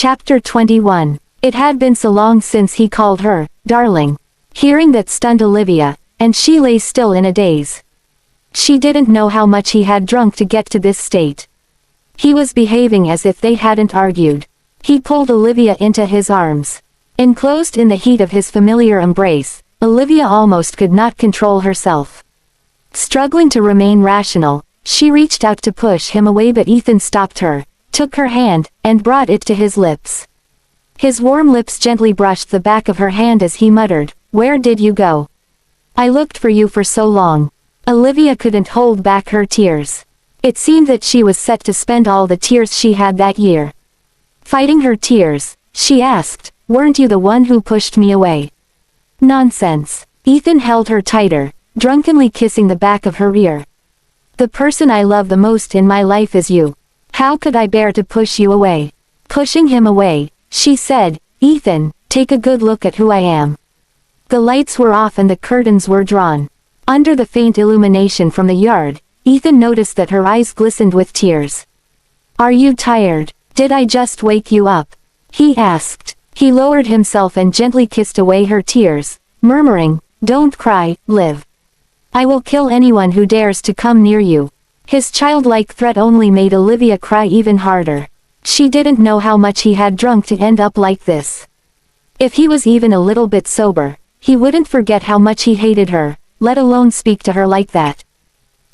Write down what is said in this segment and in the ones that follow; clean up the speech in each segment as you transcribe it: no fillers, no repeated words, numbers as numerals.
Chapter 21. It had been so long since he called her, darling. Hearing that stunned Olivia, and she lay still in a daze. She didn't know how much he had drunk to get to this state. He was behaving as if they hadn't argued. He pulled Olivia into his arms. Enclosed in the heat of his familiar embrace, Olivia almost could not control herself. Struggling to remain rational, she reached out to push him away, but Ethan stopped her, took her hand, and brought it to his lips. His warm lips gently brushed the back of her hand as he muttered, "Where did you go? I looked for you for so long." Olivia couldn't hold back her tears. It seemed that she was set to spend all the tears she had that year. Fighting her tears, she asked, "Weren't you the one who pushed me away?" "Nonsense." Ethan held her tighter, drunkenly kissing the back of her ear. "The person I love the most in my life is you. How could I bear to push you away?" Pushing him away, she said, "Ethan, take a good look at who I am." The lights were off and the curtains were drawn. Under the faint illumination from the yard, Ethan noticed that her eyes glistened with tears. "Are you tired? Did I just wake you up?" he asked. He lowered himself and gently kissed away her tears, murmuring, "Don't cry, Liv. I will kill anyone who dares to come near you." His childlike threat only made Olivia cry even harder. She didn't know how much he had drunk to end up like this. If he was even a little bit sober, he wouldn't forget how much he hated her, let alone speak to her like that.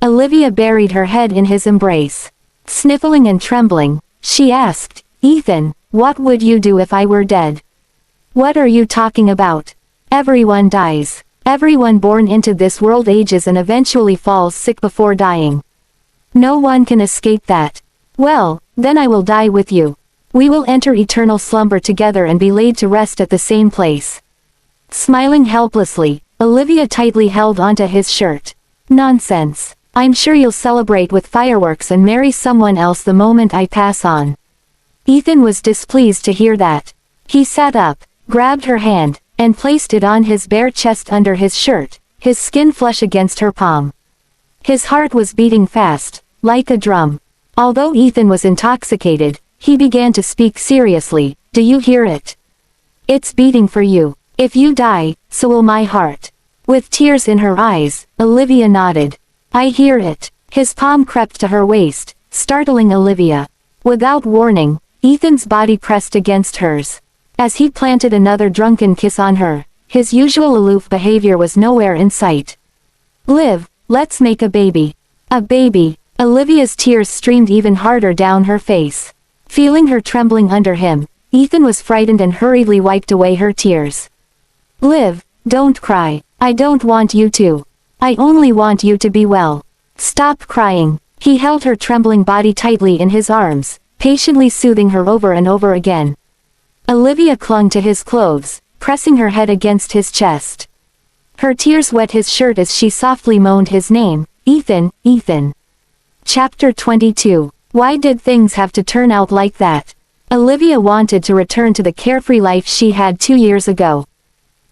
Olivia buried her head in his embrace. Sniffling and trembling, she asked, "Ethan, what would you do if I were dead?" "What are you talking about? Everyone dies. Everyone born into this world ages and eventually falls sick before dying. No one can escape that." "Well, then I will die with you. We will enter eternal slumber together and be laid to rest at the same place." Smiling helplessly, Olivia tightly held onto his shirt. "Nonsense. I'm sure you'll celebrate with fireworks and marry someone else the moment I pass on." Ethan was displeased to hear that. He sat up, grabbed her hand, and placed it on his bare chest under his shirt, his skin flush against her palm. His heart was beating fast, like a drum. Although Ethan was intoxicated, he began to speak seriously. "Do you hear it? It's beating for you. If you die, so will my heart." With tears in her eyes, Olivia nodded. "I hear it." His palm crept to her waist, startling Olivia. Without warning, Ethan's body pressed against hers. As he planted another drunken kiss on her, his usual aloof behavior was nowhere in sight. "Liv, let's make a baby." "A baby?" Olivia's tears streamed even harder down her face. Feeling her trembling under him, Ethan was frightened and hurriedly wiped away her tears. "Liv, don't cry. I don't want you to. I only want you to be well. Stop crying." He held her trembling body tightly in his arms, patiently soothing her over and over again. Olivia clung to his clothes, pressing her head against his chest. Her tears wet his shirt as she softly moaned his name, "Ethan, Ethan." Chapter 22. Why did things have to turn out like that? Olivia wanted to return to the carefree life she had 2 years ago.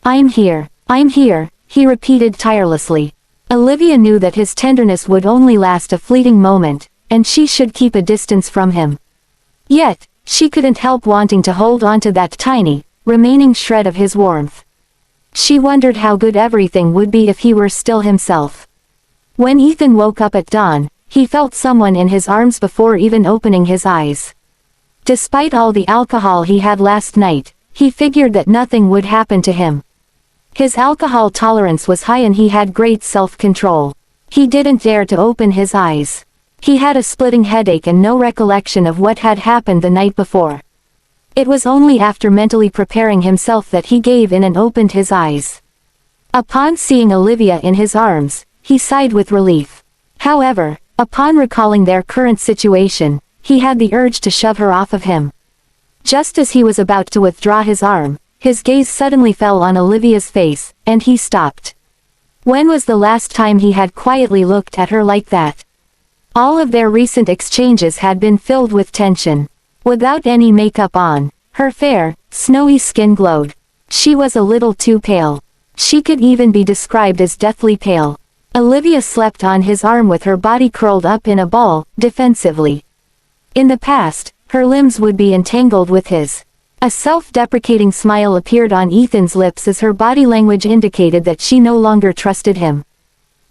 I'm here, he repeated tirelessly. Olivia knew that his tenderness would only last a fleeting moment, and she should keep a distance from him. Yet, she couldn't help wanting to hold on to that tiny, remaining shred of his warmth. She wondered how good everything would be if he were still himself. When Ethan woke up at dawn, he felt someone in his arms before even opening his eyes. Despite all the alcohol he had last night, he figured that nothing would happen to him. His alcohol tolerance was high and he had great self-control. He didn't dare to open his eyes. He had a splitting headache and no recollection of what had happened the night before. It was only after mentally preparing himself that he gave in and opened his eyes. Upon seeing Olivia in his arms, he sighed with relief. However, upon recalling their current situation, he had the urge to shove her off of him. Just as he was about to withdraw his arm, his gaze suddenly fell on Olivia's face, and he stopped. When was the last time he had quietly looked at her like that? All of their recent exchanges had been filled with tension. Without any makeup on, her fair, snowy skin glowed. She was a little too pale. She could even be described as deathly pale. Olivia slept on his arm with her body curled up in a ball, defensively. In the past, her limbs would be entangled with his. A self-deprecating smile appeared on Ethan's lips as her body language indicated that she no longer trusted him.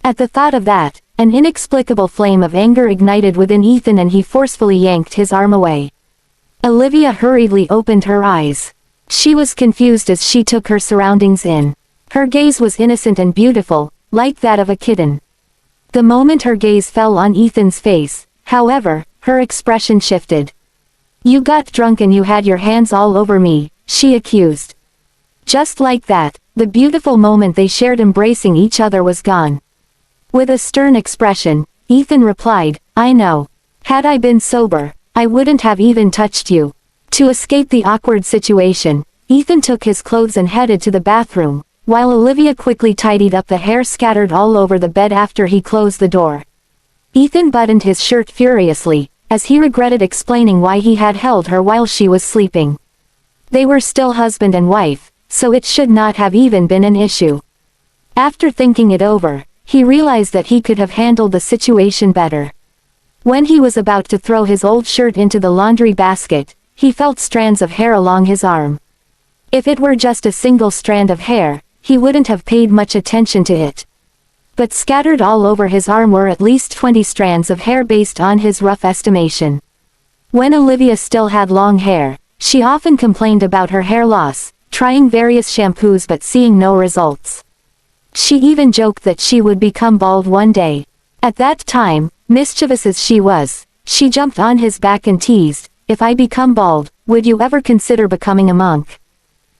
At the thought of that, an inexplicable flame of anger ignited within Ethan and he forcefully yanked his arm away. Olivia hurriedly opened her eyes. She was confused as she took her surroundings in. Her gaze was innocent and beautiful, like that of a kitten. The moment her gaze fell on Ethan's face, however, her expression shifted. "You got drunk and you had your hands all over me," she accused. Just like that, the beautiful moment they shared embracing each other was gone. With a stern expression, Ethan replied, "I know. Had I been sober, I wouldn't have even touched you." To escape the awkward situation, Ethan took his clothes and headed to the bathroom, while Olivia quickly tidied up the hair scattered all over the bed after he closed the door. Ethan buttoned his shirt furiously, as he regretted explaining why he had held her while she was sleeping. They were still husband and wife, so it should not have even been an issue. After thinking it over, he realized that he could have handled the situation better. When he was about to throw his old shirt into the laundry basket, he felt strands of hair along his arm. If it were just a single strand of hair, he wouldn't have paid much attention to it. But scattered all over his arm were at least 20 strands of hair based on his rough estimation. When Olivia still had long hair, she often complained about her hair loss, trying various shampoos but seeing no results. She even joked that she would become bald one day. At that time, mischievous as she was, she jumped on his back and teased, "If I become bald, would you ever consider becoming a monk?"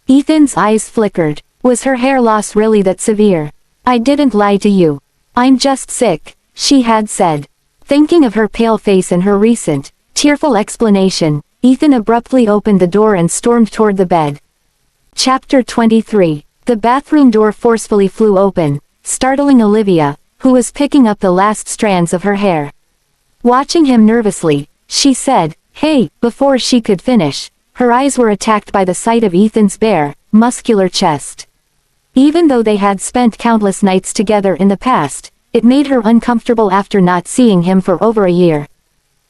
Ethan's eyes flickered. Was her hair loss really that severe? "I didn't lie to you. I'm just sick," she had said. Thinking of her pale face and her recent, tearful explanation, Ethan abruptly opened the door and stormed toward the bed. Chapter 23. The bathroom door forcefully flew open, startling Olivia, who was picking up the last strands of her hair. Watching him nervously, she said, "Hey," before she could finish. Her eyes were attacked by the sight of Ethan's bare, muscular chest. Even though they had spent countless nights together in the past, it made her uncomfortable after not seeing him for over a year.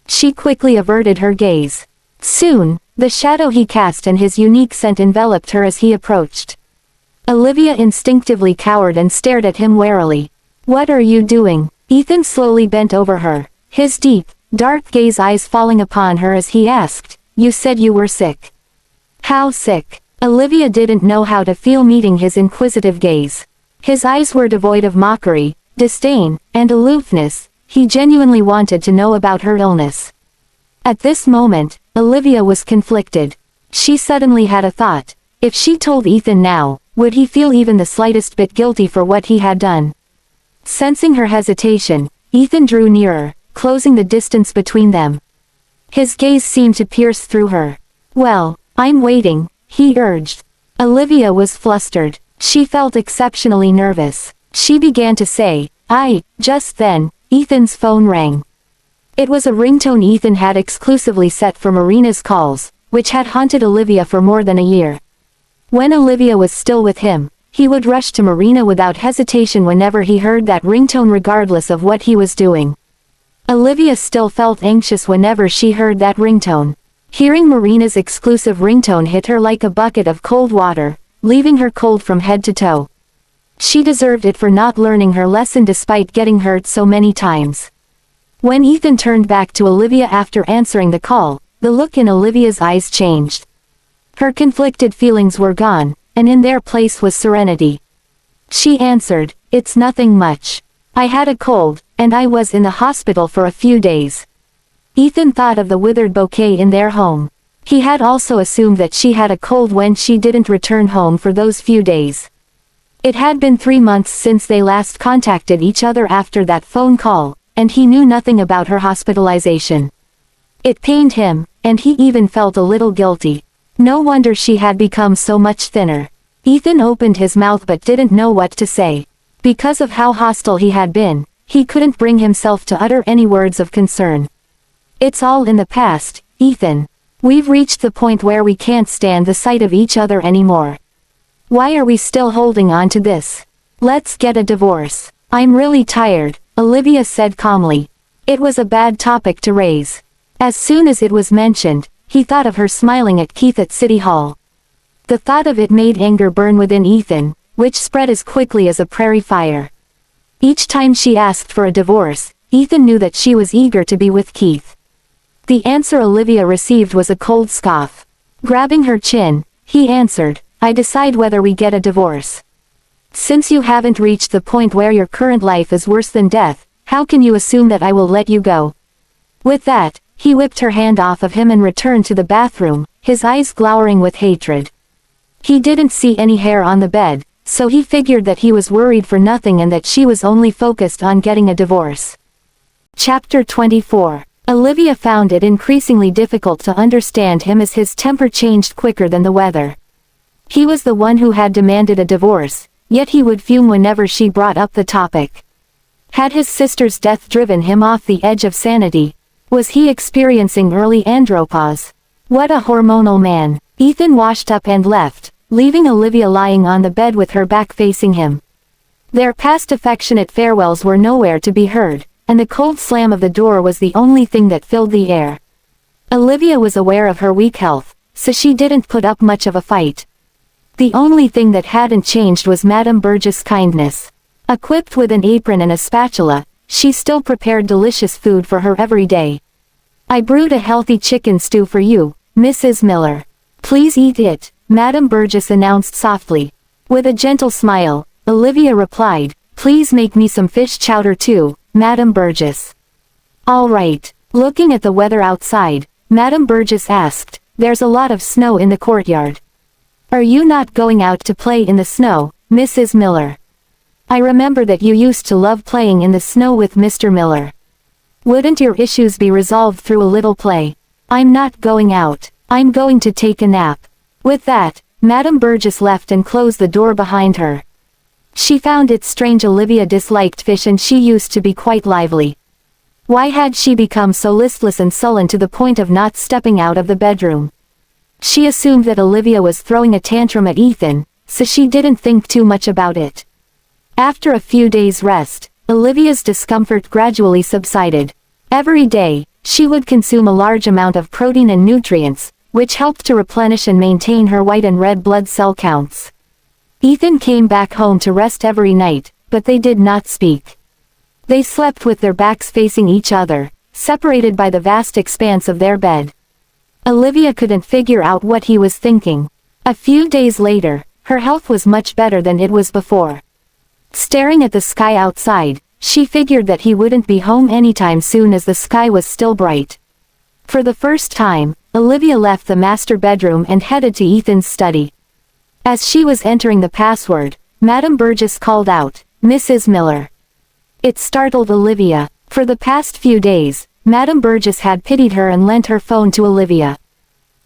She quickly averted her gaze. Soon, the shadow he cast and his unique scent enveloped her as he approached. Olivia instinctively cowered and stared at him warily. "What are you doing?" Ethan slowly bent over her, his deep, dark gaze eyes falling upon her as he asked, "You said you were sick. How sick?" Olivia didn't know how to feel meeting his inquisitive gaze. His eyes were devoid of mockery, disdain, and aloofness. He genuinely wanted to know about her illness. At this moment, Olivia was conflicted. She suddenly had a thought. If she told Ethan now, would he feel even the slightest bit guilty for what he had done? Sensing her hesitation, Ethan drew nearer, closing the distance between them. His gaze seemed to pierce through her. "Well, I'm waiting," he urged. Olivia was flustered. She felt exceptionally nervous. She began to say, Just then, Ethan's phone rang. It was a ringtone Ethan had exclusively set for Marina's calls, which had haunted Olivia for more than a year. When Olivia was still with him, he would rush to Marina without hesitation whenever he heard that ringtone regardless of what he was doing. Olivia still felt anxious whenever she heard that ringtone. Hearing Marina's exclusive ringtone hit her like a bucket of cold water, leaving her cold from head to toe. She deserved it for not learning her lesson despite getting hurt so many times. When Ethan turned back to Olivia after answering the call, the look in Olivia's eyes changed. Her conflicted feelings were gone, and in their place was serenity. She answered, "It's nothing much. I had a cold, and I was in the hospital for a few days." Ethan thought of the withered bouquet in their home. He had also assumed that she had a cold when she didn't return home for those few days. It had been 3 months since they last contacted each other after that phone call, and he knew nothing about her hospitalization. It pained him, and he even felt a little guilty. No wonder she had become so much thinner. Ethan opened his mouth but didn't know what to say. Because of how hostile he had been, he couldn't bring himself to utter any words of concern. "It's all in the past, Ethan. We've reached the point where we can't stand the sight of each other anymore. Why are we still holding on to this? Let's get a divorce. I'm really tired," Olivia said calmly. It was a bad topic to raise. As soon as it was mentioned, he thought of her smiling at Keith at City Hall. The thought of it made anger burn within Ethan, which spread as quickly as a prairie fire. Each time she asked for a divorce, Ethan knew that she was eager to be with Keith. The answer Olivia received was a cold scoff. Grabbing her chin, he answered, "I decide whether we get a divorce. Since you haven't reached the point where your current life is worse than death, how can you assume that I will let you go?" With that, he whipped her hand off of him and returned to the bathroom, his eyes glowering with hatred. He didn't see any hair on the bed, so he figured that he was worried for nothing and that she was only focused on getting a divorce. Chapter 24. Olivia found it increasingly difficult to understand him as his temper changed quicker than the weather. He was the one who had demanded a divorce, yet he would fume whenever she brought up the topic. Had his sister's death driven him off the edge of sanity? Was he experiencing early andropause? What a hormonal man. Ethan washed up and left, leaving Olivia lying on the bed with her back facing him. Their past affectionate farewells were nowhere to be heard, and the cold slam of the door was the only thing that filled the air. Olivia was aware of her weak health, so she didn't put up much of a fight. The only thing that hadn't changed was Madame Burgess' kindness. Equipped with an apron and a spatula, she still prepared delicious food for her every day. "I brewed a healthy chicken stew for you, Mrs. Miller. Please eat it," Madame Burgess announced softly. With a gentle smile, Olivia replied, "Please make me some fish chowder too, Madame Burgess." "All right." Looking at the weather outside, Madame Burgess asked, "There's a lot of snow in the courtyard. Are you not going out to play in the snow, Mrs. Miller? I remember that you used to love playing in the snow with Mr. Miller. Wouldn't your issues be resolved through a little play?" "I'm not going out. I'm going to take a nap." With that, Madame Burgess left and closed the door behind her. She found it strange Olivia disliked fish and she used to be quite lively. Why had she become so listless and sullen to the point of not stepping out of the bedroom? She assumed that Olivia was throwing a tantrum at Ethan, so she didn't think too much about it. After a few days' rest, Olivia's discomfort gradually subsided. Every day, she would consume a large amount of protein and nutrients, which helped to replenish and maintain her white and red blood cell counts. Ethan came back home to rest every night, but they did not speak. They slept with their backs facing each other, separated by the vast expanse of their bed. Olivia couldn't figure out what he was thinking. A few days later, her health was much better than it was before. Staring at the sky outside, she figured that he wouldn't be home anytime soon as the sky was still bright. For the first time, Olivia left the master bedroom and headed to Ethan's study. As she was entering the password, Madame Burgess called out, "Mrs. Miller." It startled Olivia. For the past few days, Madame Burgess had pitied her and lent her phone to Olivia.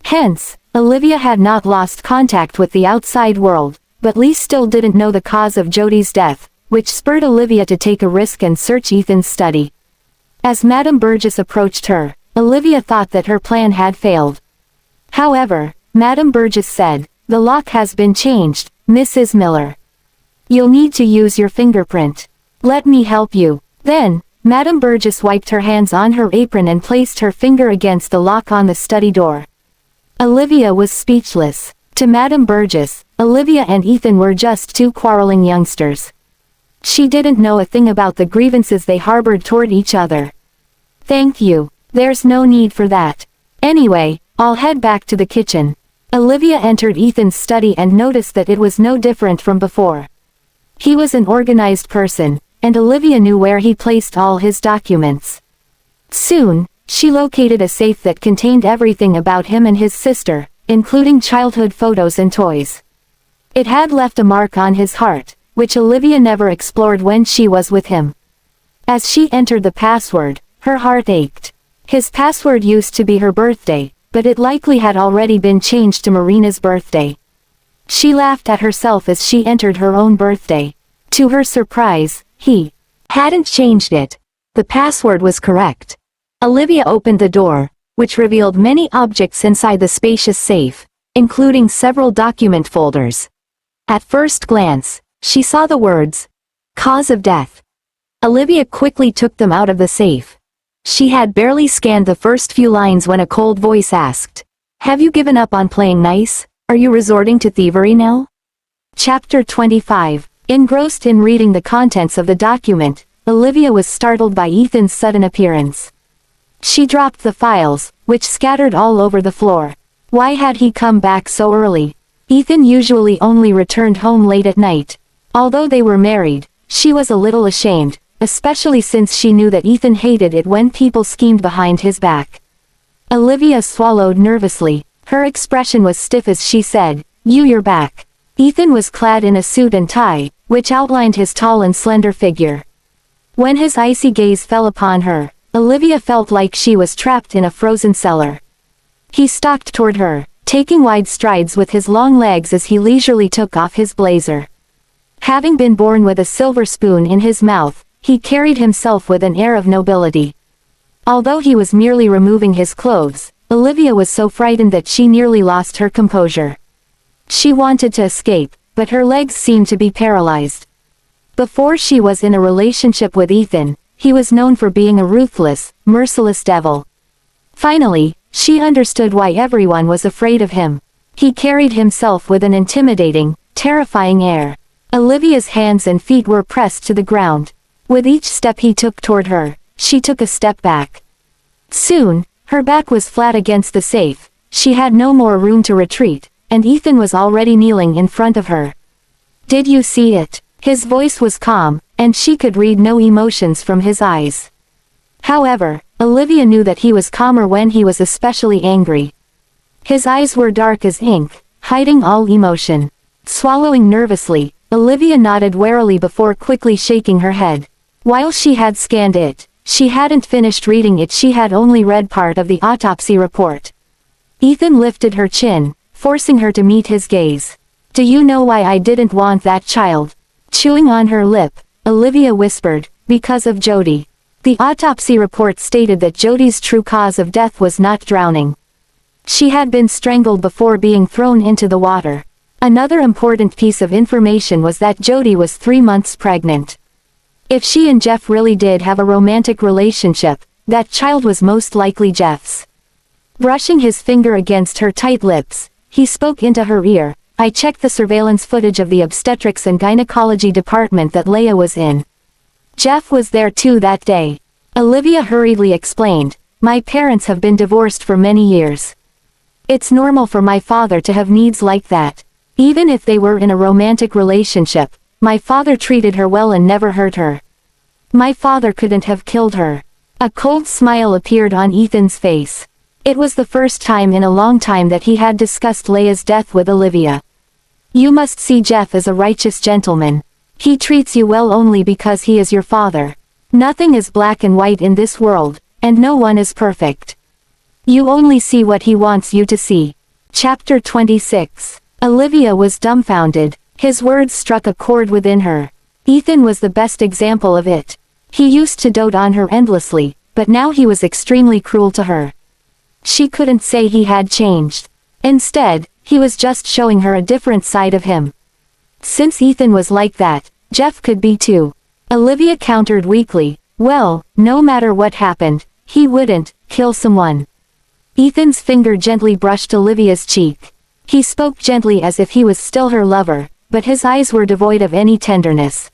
Hence, Olivia had not lost contact with the outside world, but Lee still didn't know the cause of Jody's death, which spurred Olivia to take a risk and search Ethan's study. As Madame Burgess approached her, Olivia thought that her plan had failed. However, Madame Burgess said, "The lock has been changed, Mrs. Miller. You'll need to use your fingerprint. Let me help you." Then, Madame Burgess wiped her hands on her apron and placed her finger against the lock on the study door. Olivia was speechless. To Madame Burgess, Olivia and Ethan were just two quarreling youngsters. She didn't know a thing about the grievances they harbored toward each other. "Thank you. There's no need for that. Anyway, I'll head back to the kitchen." Olivia entered Ethan's study and noticed that it was no different from before. He was an organized person, and Olivia knew where he placed all his documents. Soon, she located a safe that contained everything about him and his sister, including childhood photos and toys. It had left a mark on his heart, which Olivia never explored when she was with him. As she entered the password, her heart ached. His password used to be her birthday, but it likely had already been changed to Marina's birthday. She laughed at herself as she entered her own birthday. To her surprise, he hadn't changed it. The password was correct. Olivia opened the door, which revealed many objects inside the spacious safe, including several document folders. At first glance, she saw the words, "Cause of death." Olivia quickly took them out of the safe. She had barely scanned the first few lines when a cold voice asked, Have you given up on playing nice? Are you resorting to thievery now? Chapter 25. Engrossed in reading the contents of the document, Olivia was startled by Ethan's sudden appearance. She dropped the files, which scattered all over the floor. Why had he come back so early? Ethan usually only returned home late at night. Although they were married, she was a little ashamed, especially since she knew that Ethan hated it when people schemed behind his back. Olivia swallowed nervously. Her expression was stiff as she said, "You're back." Ethan was clad in a suit and tie, which outlined his tall and slender figure. When his icy gaze fell upon her, Olivia felt like she was trapped in a frozen cellar. He stalked toward her, taking wide strides with his long legs as he leisurely took off his blazer. Having been born with a silver spoon in his mouth, he carried himself with an air of nobility. Although he was merely removing his clothes, Olivia was so frightened that she nearly lost her composure. She wanted to escape, but her legs seemed to be paralyzed. Before she was in a relationship with Ethan, he was known for being a ruthless, merciless devil. Finally, she understood why everyone was afraid of him. He carried himself with an intimidating, terrifying air. Olivia's hands and feet were pressed to the ground. With each step he took toward her, she took a step back. Soon, her back was flat against the safe, she had no more room to retreat, and Ethan was already kneeling in front of her. "Did you see it?" His voice was calm, and she could read no emotions from his eyes. However, Olivia knew that he was calmer when he was especially angry. His eyes were dark as ink, hiding all emotion. Swallowing nervously, Olivia nodded warily before quickly shaking her head. While she had scanned it, she hadn't finished reading it. She had only read part of the autopsy report. Ethan lifted her chin, forcing her to meet his gaze. "Do you know why I didn't want that child?" Chewing on her lip, Olivia whispered, "Because of Jody." The autopsy report stated that Jody's true cause of death was not drowning. She had been strangled before being thrown into the water. Another important piece of information was that Jody was 3 months pregnant. If she and Jeff really did have a romantic relationship, that child was most likely Jeff's. Brushing his finger against her tight lips, he spoke into her ear, "I checked the surveillance footage of the obstetrics and gynecology department that Leia was in. Jeff was there too that day." Olivia hurriedly explained, "My parents have been divorced for many years. It's normal for my father to have needs like that. Even if they were in a romantic relationship, my father treated her well and never hurt her. My father couldn't have killed her." A cold smile appeared on Ethan's face. It was the first time in a long time that he had discussed Leia's death with Olivia. "You must see Jeff as a righteous gentleman. He treats you well only because he is your father. Nothing is black and white in this world, and no one is perfect. You only see what he wants you to see." Chapter 26. Olivia was dumbfounded. His words struck a chord within her. Ethan was the best example of it. He used to dote on her endlessly, but now he was extremely cruel to her. She couldn't say he had changed. Instead, he was just showing her a different side of him. Since Ethan was like that, Jeff could be too. Olivia countered weakly, "Well, no matter what happened, he wouldn't kill someone." Ethan's finger gently brushed Olivia's cheek. He spoke gently as if he was still her lover, but his eyes were devoid of any tenderness.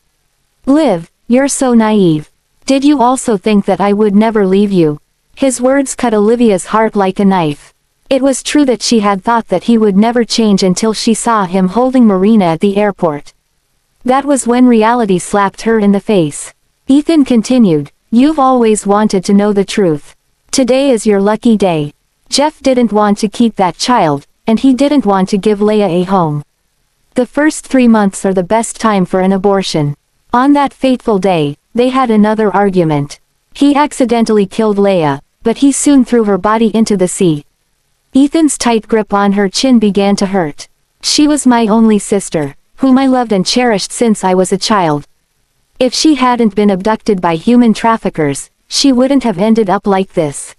"Liv, you're so naive. Did you also think that I would never leave you?" His words cut Olivia's heart like a knife. It was true that she had thought that he would never change until she saw him holding Marina at the airport. That was when reality slapped her in the face. Ethan continued, "You've always wanted to know the truth. Today is your lucky day. Jeff didn't want to keep that child, and he didn't want to give Leia a home. The first 3 months are the best time for an abortion." On that fateful day, they had another argument. He accidentally killed Leia, but he soon threw her body into the sea. Ethan's tight grip on her chin began to hurt. "She was my only sister, whom I loved and cherished since I was a child. If she hadn't been abducted by human traffickers, she wouldn't have ended up like this.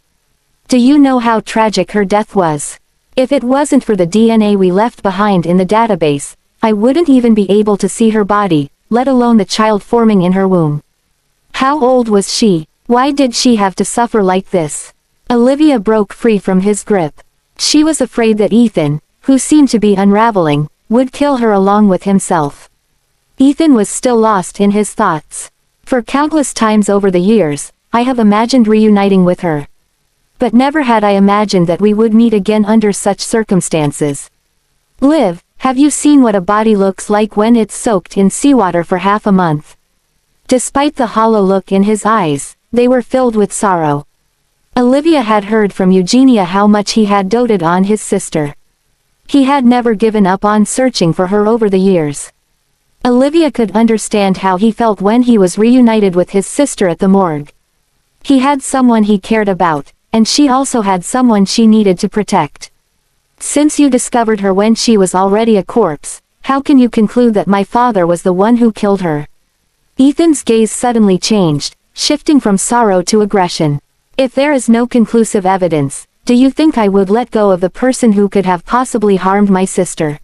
Do you know how tragic her death was? If it wasn't for the DNA we left behind in the database, I wouldn't even be able to see her body, let alone the child forming in her womb. How old was she? Why did she have to suffer like this?" Olivia broke free from his grip. She was afraid that Ethan, who seemed to be unraveling, would kill her along with himself. Ethan was still lost in his thoughts. For countless times over the years, I have imagined reuniting with her. But never had I imagined that we would meet again under such circumstances. Liv, have you seen what a body looks like when it's soaked in seawater for half a month? Despite the hollow look in his eyes, they were filled with sorrow. Olivia had heard from Eugenia how much he had doted on his sister. He had never given up on searching for her over the years. Olivia could understand how he felt when he was reunited with his sister at the morgue. He had someone he cared about, and she also had someone she needed to protect. Since you discovered her when she was already a corpse, how can you conclude that my father was the one who killed her? Ethan's gaze suddenly changed, shifting from sorrow to aggression. If there is no conclusive evidence, do you think I would let go of the person who could have possibly harmed my sister?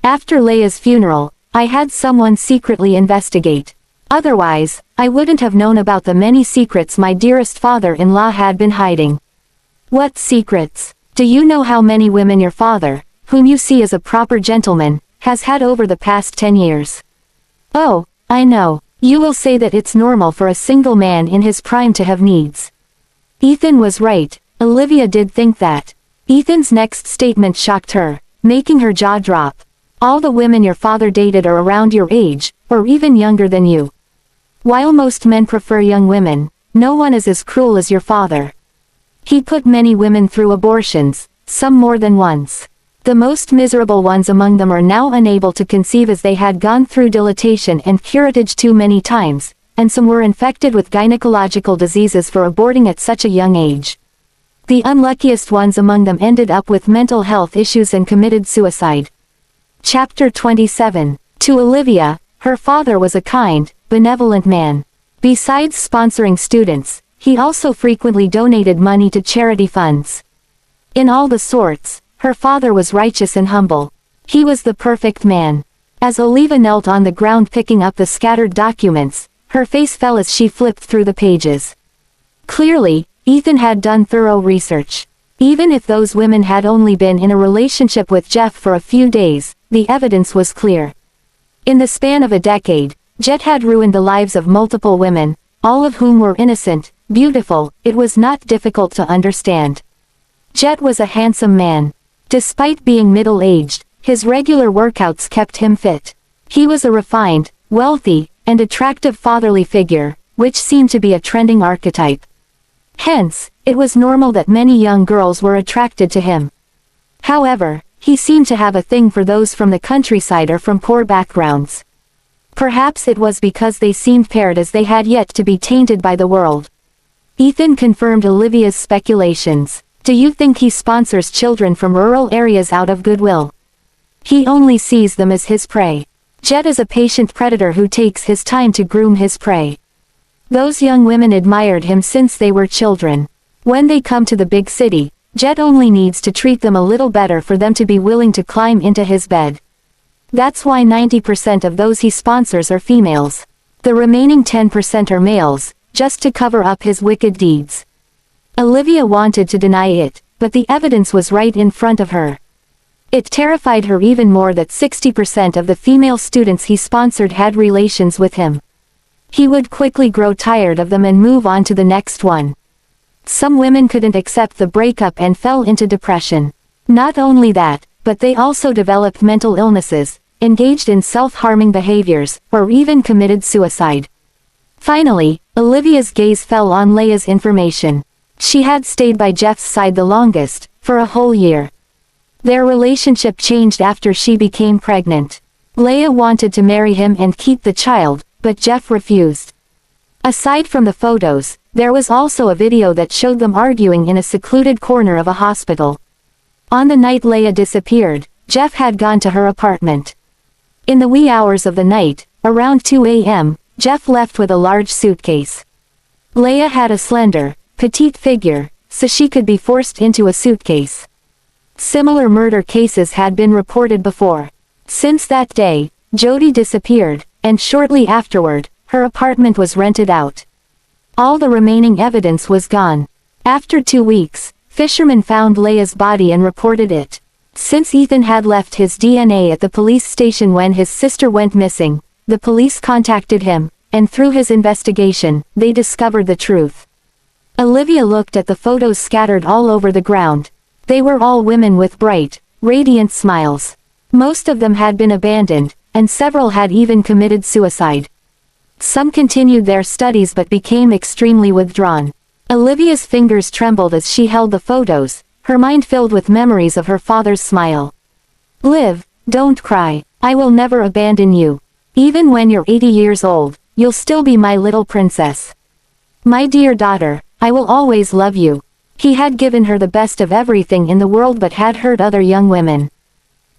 After Leia's funeral, I had someone secretly investigate. Otherwise, I wouldn't have known about the many secrets my dearest father-in-law had been hiding. What secrets? Do you know how many women your father, whom you see as a proper gentleman, has had over the past 10 years? Oh, I know. You will say that it's normal for a single man in his prime to have needs. Ethan was right, Olivia did think that. Ethan's next statement shocked her, making her jaw drop. All the women your father dated are around your age, or even younger than you. While most men prefer young women, no one is as cruel as your father. He put many women through abortions, some more than once. The most miserable ones among them are now unable to conceive as they had gone through dilatation and curettage too many times, and some were infected with gynecological diseases for aborting at such a young age. The unluckiest ones among them ended up with mental health issues and committed suicide. Chapter 27. To Olivia, her father was a kind, benevolent man. Besides sponsoring students, he also frequently donated money to charity funds. In all the sorts, her father was righteous and humble. He was the perfect man. As Olivia knelt on the ground picking up the scattered documents, her face fell as she flipped through the pages. Clearly, Ethan had done thorough research. Even if those women had only been in a relationship with Jeff for a few days, the evidence was clear. In the span of a decade, Jet had ruined the lives of multiple women, all of whom were innocent, beautiful. It was not difficult to understand. Jet was a handsome man. Despite being middle-aged, his regular workouts kept him fit. He was a refined, wealthy, and attractive fatherly figure, which seemed to be a trending archetype. Hence, it was normal that many young girls were attracted to him. However, he seemed to have a thing for those from the countryside or from poor backgrounds. Perhaps it was because they seemed paired as they had yet to be tainted by the world. Ethan confirmed Olivia's speculations. Do you think he sponsors children from rural areas out of goodwill? He only sees them as his prey. Jet is a patient predator who takes his time to groom his prey. Those young women admired him since they were children. When they come to the big city, Jet only needs to treat them a little better for them to be willing to climb into his bed. That's why 90% of those he sponsors are females. The remaining 10% are males, just to cover up his wicked deeds. Olivia wanted to deny it, but the evidence was right in front of her. It terrified her even more that 60% of the female students he sponsored had relations with him. He would quickly grow tired of them and move on to the next one. Some women couldn't accept the breakup and fell into depression. Not only that, but they also developed mental illnesses, engaged in self-harming behaviors, or even committed suicide. Finally, Olivia's gaze fell on Leia's information. She had stayed by Jeff's side the longest, for a whole year. Their relationship changed after she became pregnant. Leia wanted to marry him and keep the child, but Jeff refused. Aside from the photos, there was also a video that showed them arguing in a secluded corner of a hospital. On the night Leia disappeared, Jeff had gone to her apartment. In the wee hours of the night, around 2 a.m., Jeff left with a large suitcase. Leia had a slender, petite figure, so she could be forced into a suitcase. Similar murder cases had been reported before. Since that day, Jody disappeared, and shortly afterward, her apartment was rented out. All the remaining evidence was gone. After 2 weeks, Fishermen found Leia's body and reported it. Since Ethan had left his DNA at the police station when his sister went missing, the police contacted him, and through his investigation, they discovered the truth. Olivia looked at the photos scattered all over the ground. They were all women with bright, radiant smiles. Most of them had been abandoned, and several had even committed suicide. Some continued their studies but became extremely withdrawn. Olivia's fingers trembled as she held the photos, her mind filled with memories of her father's smile. "Liv, don't cry, I will never abandon you. Even when you're 80 years old, you'll still be my little princess. My dear daughter, I will always love you." He had given her the best of everything in the world but had hurt other young women.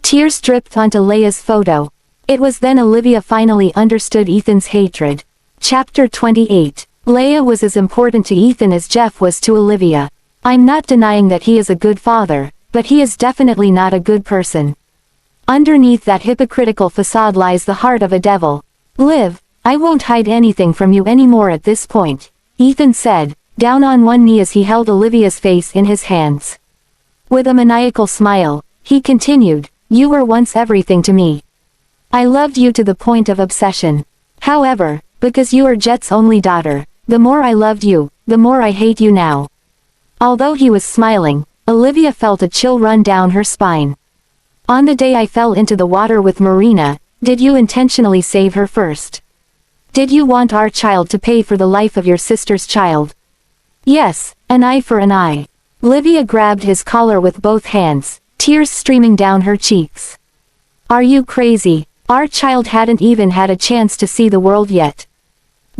Tears dripped onto Leia's photo. It was then Olivia finally understood Ethan's hatred. Chapter 28. Leia was as important to Ethan as Jeff was to Olivia. "I'm not denying that he is a good father, but he is definitely not a good person. Underneath that hypocritical facade lies the heart of a devil. Liv, I won't hide anything from you anymore at this point," Ethan said, down on one knee as he held Olivia's face in his hands. With a maniacal smile, he continued, "You were once everything to me. I loved you to the point of obsession. However, because you are Jet's only daughter, the more I loved you, the more I hate you now." Although he was smiling, Olivia felt a chill run down her spine. "On the day I fell into the water with Marina, did you intentionally save her first? Did you want our child to pay for the life of your sister's child?" "Yes, an eye for an eye." Olivia grabbed his collar with both hands, tears streaming down her cheeks. "Are you crazy? Our child hadn't even had a chance to see the world yet.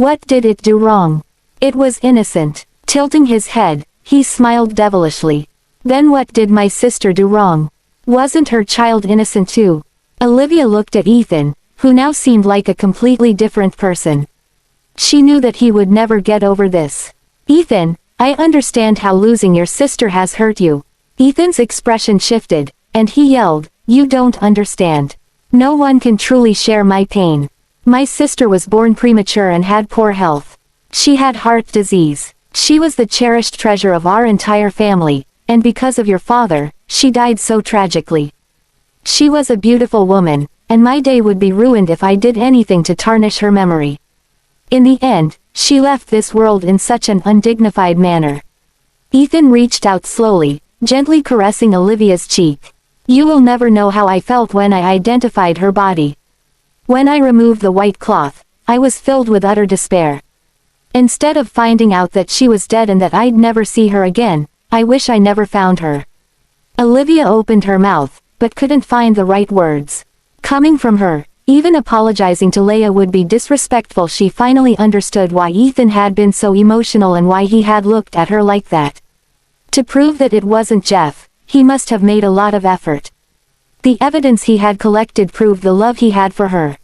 What did it do wrong? It was innocent." Tilting his head, he smiled devilishly. "Then what did my sister do wrong? Wasn't her child innocent too?" Olivia looked at Ethan, who now seemed like a completely different person. She knew that he would never get over this. "Ethan, I understand how losing your sister has hurt you." Ethan's expression shifted, and he yelled, "You don't understand. No one can truly share my pain. My sister was born premature and had poor health. She had heart disease. She was the cherished treasure of our entire family, and because of your father, she died so tragically. She was a beautiful woman, and my day would be ruined if I did anything to tarnish her memory. In the end, she left this world in such an undignified manner." Ethan reached out slowly, gently caressing Olivia's cheek. "You will never know how I felt when I identified her body. When I removed the white cloth, I was filled with utter despair. Instead of finding out that she was dead and that I'd never see her again, I wish I never found her." Olivia opened her mouth, but couldn't find the right words. Coming from her, even apologizing to Leia would be disrespectful. She finally understood why Ethan had been so emotional and why he had looked at her like that. To prove that it wasn't Jeff, he must have made a lot of effort. The evidence he had collected proved the love he had for her.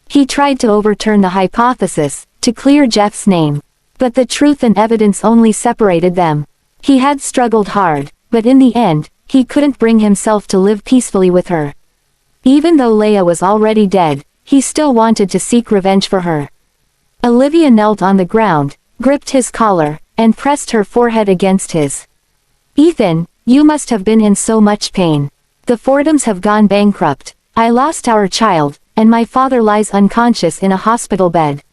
He tried to overturn the hypothesis, to clear Jeff's name. But the truth and evidence only separated them. He had struggled hard, but in the end, he couldn't bring himself to live peacefully with her. Even though Leia was already dead, he still wanted to seek revenge for her. Olivia knelt on the ground, gripped his collar, and pressed her forehead against his. "Ethan, you must have been in so much pain. The Fordhams have gone bankrupt. I lost our child, and my father lies unconscious in a hospital bed.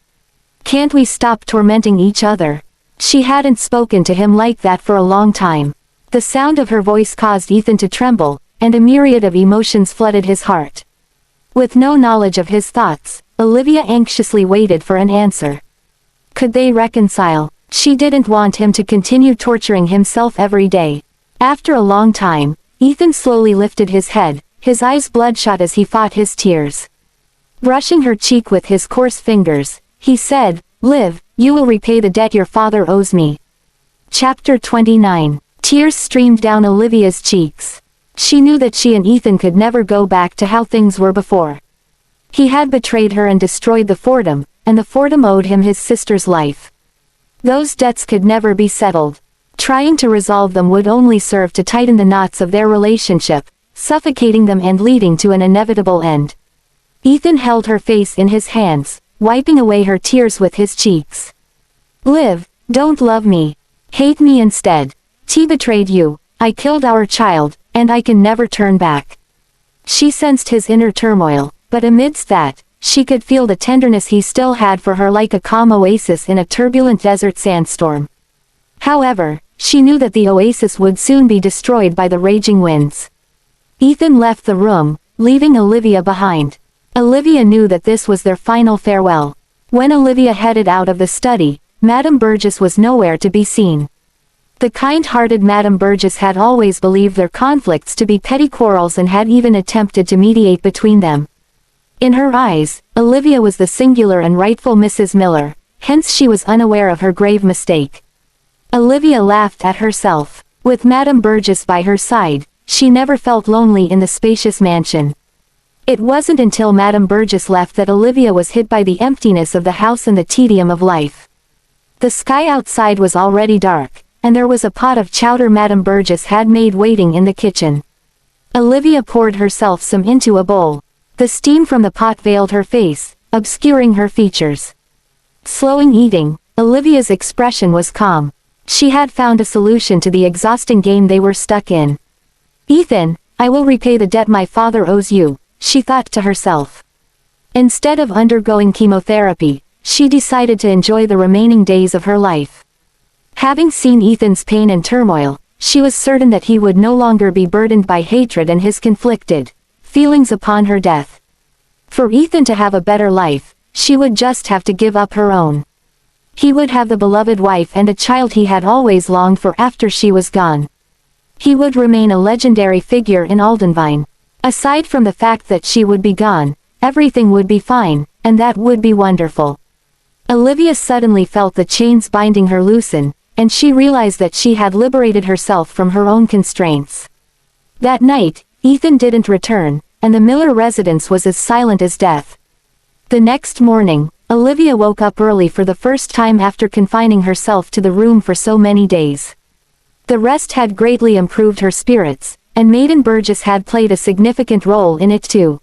Can't we stop tormenting each other?" She hadn't spoken to him like that for a long time. The sound of her voice caused Ethan to tremble, and a myriad of emotions flooded his heart. With no knowledge of his thoughts, Olivia anxiously waited for an answer. Could they reconcile? She didn't want him to continue torturing himself every day. After a long time, Ethan slowly lifted his head, his eyes bloodshot as he fought his tears. Brushing her cheek with his coarse fingers, he said, "Liv, you will repay the debt your father owes me." Chapter 29. Tears streamed down Olivia's cheeks. She knew that she and Ethan could never go back to how things were before. He had betrayed her and destroyed the Fordham, and the Fordham owed him his sister's life. Those debts could never be settled. Trying to resolve them would only serve to tighten the knots of their relationship, suffocating them and leading to an inevitable end. Ethan held her face in his hands, wiping away her tears with his cheeks. "Liv, don't love me. Hate me instead. T betrayed you, I killed our child, and I can never turn back. She sensed his inner turmoil, but amidst that, she could feel the tenderness he still had for her like a calm oasis in a turbulent desert sandstorm. However, she knew that the oasis would soon be destroyed by the raging winds. Ethan left the room, leaving Olivia behind. Olivia knew that this was their final farewell. When Olivia headed out of the study, Madame Burgess was nowhere to be seen. The kind-hearted Madame Burgess had always believed their conflicts to be petty quarrels and had even attempted to mediate between them. In her eyes, Olivia was the singular and rightful Mrs. Miller, hence she was unaware of her grave mistake. Olivia laughed at herself. With Madame Burgess by her side, she never felt lonely in the spacious mansion. It wasn't until Madame Burgess left that Olivia was hit by the emptiness of the house and the tedium of life. The sky outside was already dark, and there was a pot of chowder Madame Burgess had made waiting in the kitchen. Olivia poured herself some into a bowl. The steam from the pot veiled her face, obscuring her features. Slowing eating, Olivia's expression was calm. She had found a solution to the exhausting game they were stuck in. Ethan, I will repay the debt my father owes you, she thought to herself. Instead of undergoing chemotherapy, she decided to enjoy the remaining days of her life. Having seen Ethan's pain and turmoil, she was certain that he would no longer be burdened by hatred and his conflicted feelings upon her death. For Ethan to have a better life, she would just have to give up her own. He would have the beloved wife and a child he had always longed for after she was gone. He would remain a legendary figure in Aldenvine. Aside from the fact that she would be gone, everything would be fine, and that would be wonderful. Olivia suddenly felt the chains binding her loosen, and she realized that she had liberated herself from her own constraints. That night, Ethan didn't return, and the Miller residence was as silent as death. The next morning, Olivia woke up early for the first time after confining herself to the room for so many days. The rest had greatly improved her spirits, and Maiden Burgess had played a significant role in it too.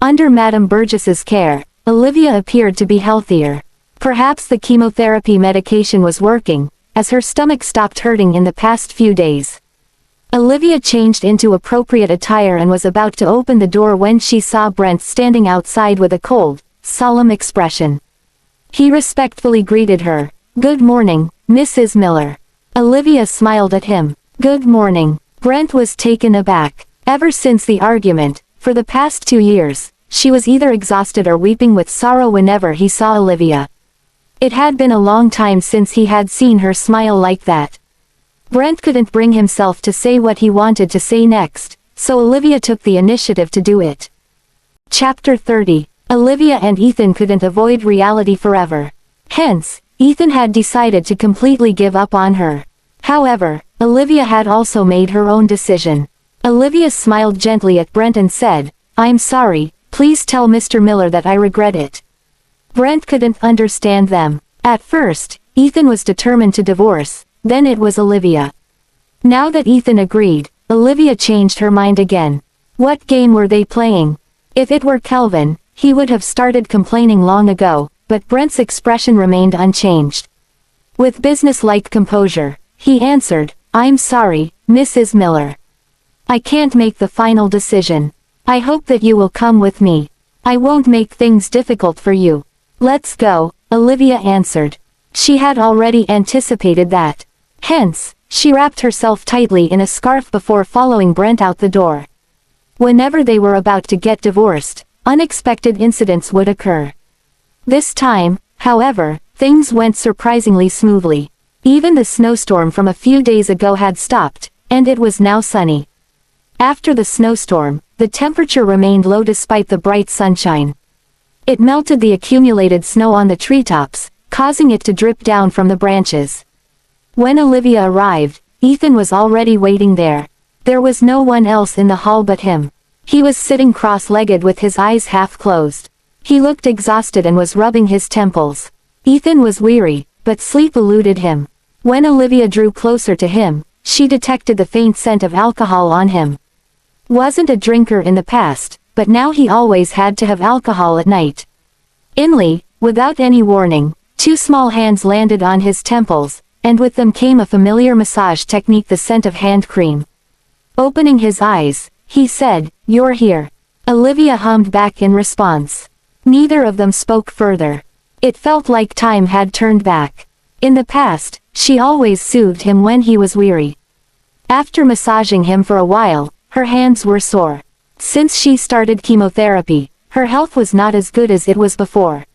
Under Madame Burgess's care, Olivia appeared to be healthier. Perhaps the chemotherapy medication was working, as her stomach stopped hurting in the past few days. Olivia changed into appropriate attire and was about to open the door when she saw Brent standing outside with a cold, solemn expression. He respectfully greeted her. "Good morning, Mrs. Miller." Olivia smiled at him. "Good morning." Brent was taken aback. Ever since the argument, for the past 2 years, she was either exhausted or weeping with sorrow whenever he saw Olivia. It had been a long time since he had seen her smile like that. Brent couldn't bring himself to say what he wanted to say next, so Olivia took the initiative to do it. Chapter 30. Olivia and Ethan couldn't avoid reality forever. Hence, Ethan had decided to completely give up on her. However, Olivia had also made her own decision. Olivia smiled gently at Brent and said, "I'm sorry, please tell Mr. Miller that I regret it." Brent couldn't understand them. At first, Ethan was determined to divorce, then it was Olivia. Now that Ethan agreed, Olivia changed her mind again. What game were they playing? If it were Kelvin, he would have started complaining long ago, but Brent's expression remained unchanged. With business-like composure, he answered, "I'm sorry, Mrs. Miller. I can't make the final decision. I hope that you will come with me. I won't make things difficult for you." "Let's go," Olivia answered. She had already anticipated that. Hence, she wrapped herself tightly in a scarf before following Brent out the door. Whenever they were about to get divorced, unexpected incidents would occur. This time, however, things went surprisingly smoothly. Even the snowstorm from a few days ago had stopped, and it was now sunny. After the snowstorm, the temperature remained low despite the bright sunshine. It melted the accumulated snow on the treetops, causing it to drip down from the branches. When Olivia arrived, Ethan was already waiting there. There was no one else in the hall but him. He was sitting cross-legged with his eyes half closed. He looked exhausted and was rubbing his temples. Ethan was weary, but sleep eluded him. When Olivia drew closer to him, she detected the faint scent of alcohol on him. Wasn't a drinker in the past, but now he always had to have alcohol at night. Inly, without any warning, 2 small hands landed on his temples, and with them came a familiar massage technique, the scent of hand cream. Opening his eyes, he said, "You're here." Olivia hummed back in response. Neither of them spoke further. It felt like time had turned back. In the past, she always soothed him when he was weary. After massaging him for a while, her hands were sore. Since she started chemotherapy, her health was not as good as it was before.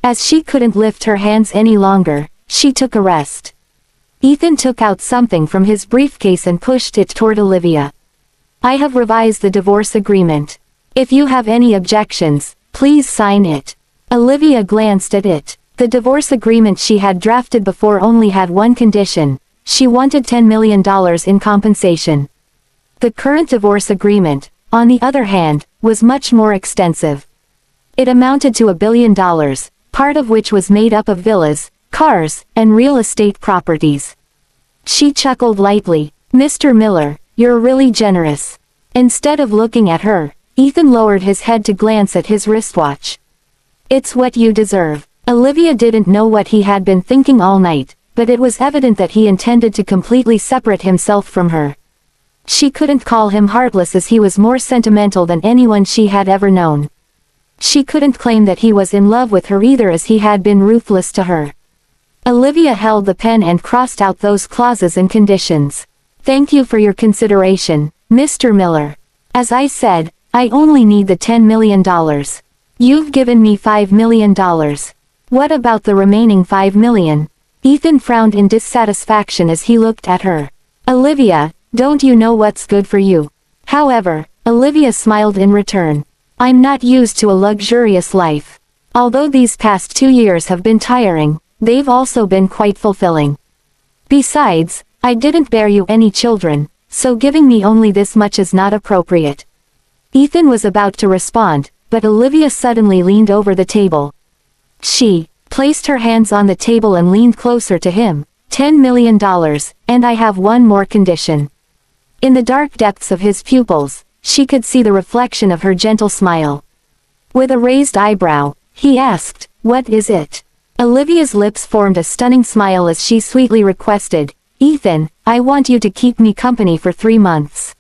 As she couldn't lift her hands any longer, she took a rest. Ethan took out something from his briefcase and pushed it toward Olivia. "I have revised the divorce agreement. If you have any objections, please sign it." Olivia glanced at it. The divorce agreement she had drafted before only had one condition. She wanted $10 million in compensation. The current divorce agreement, on the other hand, was much more extensive. It amounted to $1 billion, part of which was made up of villas, cars, and real estate properties. She chuckled lightly. "Mr. Miller, you're really generous." Instead of looking at her, Ethan lowered his head to glance at his wristwatch. "It's what you deserve." Olivia didn't know what he had been thinking all night, but it was evident that he intended to completely separate himself from her. She couldn't call him heartless, as he was more sentimental than anyone she had ever known. She couldn't claim that he was in love with her either, as he had been ruthless to her. Olivia held the pen and crossed out those clauses and conditions. "Thank you for your consideration, Mr. Miller. As I said, I only need the $10 million. You've given me $5 million. What about the remaining $5 million? Ethan frowned in dissatisfaction as he looked at her. "Olivia, don't you know what's good for you?" However, Olivia smiled in return. "I'm not used to a luxurious life. Although these past 2 years have been tiring, they've also been quite fulfilling. Besides, I didn't bear you any children, so giving me only this much is not appropriate." Ethan was about to respond, but Olivia suddenly leaned over the table. She placed her hands on the table and leaned closer to him. $10 million, and I have one more condition." In the dark depths of his pupils, she could see the reflection of her gentle smile. With a raised eyebrow, he asked, "What is it?" Olivia's lips formed a stunning smile as she sweetly requested, "Ethan, I want you to keep me company for 3 months.